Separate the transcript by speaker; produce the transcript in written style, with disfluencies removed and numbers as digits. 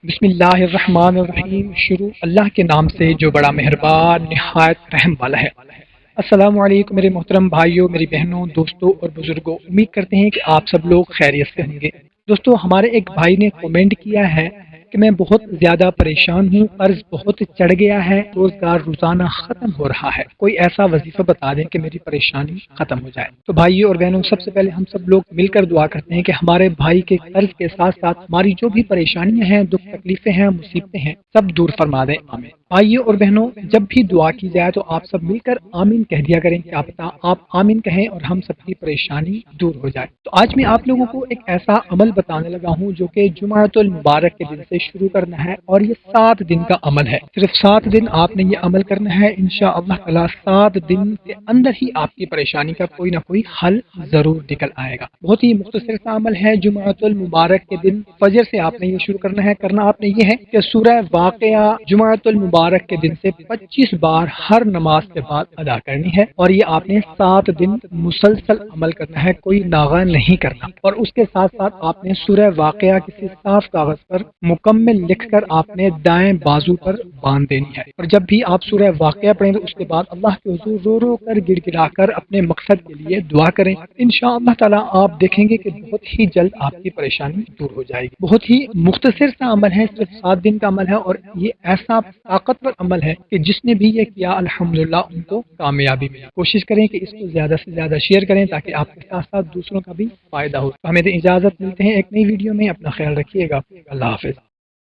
Speaker 1: بسم اللہ الرحمن الرحیم۔ شروع اللہ کے نام سے جو بڑا مہربان نہایت رحم والا ہے۔ السلام علیکم میرے محترم بھائیوں، میری بہنوں، دوستوں اور بزرگوں، امید کرتے ہیں کہ آپ سب لوگ خیریت سے ہوں گے۔ دوستوں، ہمارے ایک بھائی نے کمنٹ کیا ہے کہ میں بہت زیادہ پریشان ہوں، قرض بہت چڑھ گیا ہے، روزگار روزانہ ختم ہو رہا ہے، کوئی ایسا وظیفہ بتا دیں کہ میری پریشانی ختم ہو جائے۔ تو بھائیوں اور بہنوں، سب سے پہلے ہم سب لوگ مل کر دعا کرتے ہیں کہ ہمارے بھائی کے قرض کے ساتھ ساتھ ہماری جو بھی پریشانیاں ہیں، دکھ تکلیفیں ہیں، مصیبتیں ہیں، سب دور فرما دیں، آمین۔ بھائیوں اور بہنوں، جب بھی دعا کی جائے تو آپ سب مل کر آمین کہہ دیا کریں، کیا پتا آپ آمین کہیں اور ہم سب کی پریشانی دور ہو جائے۔ تو آج میں آپ لوگوں کو ایک ایسا عمل بتانے لگا ہوں جو کہ جمعۃ المبارک کے دن سے شروع کرنا ہے، اور یہ 7 دن کا عمل ہے۔ صرف 7 دن آپ نے یہ عمل کرنا ہے، انشاءاللہ تعالی 7 دن کے اندر ہی آپ کی پریشانی کا کوئی نہ کوئی حل ضرور نکل آئے گا۔ بہت ہی مختصر سا عمل ہے۔ جمعۃ المبارک کے دن فجر سے آپ نے یہ شروع کرنا ہے۔ کرنا آپ نے یہ ہے کہ سورہ واقعہ جمعۃ المبارک کے دن سے 25 بار ہر نماز کے بعد ادا کرنی ہے، اور یہ آپ نے 7 دن مسلسل عمل کرنا ہے، کوئی ناغہ نہیں کرنا۔ اور اس کے ساتھ ساتھ آپ نے سورہ واقعہ کسی صاف کاغذ پر مکمل لکھ کر آپ نے دائیں بازو پر باندھ دینی ہے، اور جب بھی آپ سورہ واقعہ پڑھیں تو اس کے بعد اللہ کے حضور رو رو کر گڑ گڑا کر اپنے مقصد کے لیے دعا کریں۔ انشاءاللہ تعالی آپ دیکھیں گے کہ بہت ہی جلد آپ کی پریشانی دور ہو جائے گی۔ بہت ہی مختصر سا عمل ہے، صرف 7 دن کا عمل ہے، اور یہ ایسا طاقتور عمل ہے کہ جس نے بھی یہ کیا الحمدللہ ان کو کامیابی ملی۔ کوشش کریں کہ اس کو زیادہ سے زیادہ شیئر کریں تاکہ آپ کے ساتھ ساتھ دوسروں کا بھی فائدہ ہو۔ ہمیں اجازت، ملتے ہیں ایک نئی ویڈیو میں، اپنا خیال رکھیے گا، اللہ حافظ۔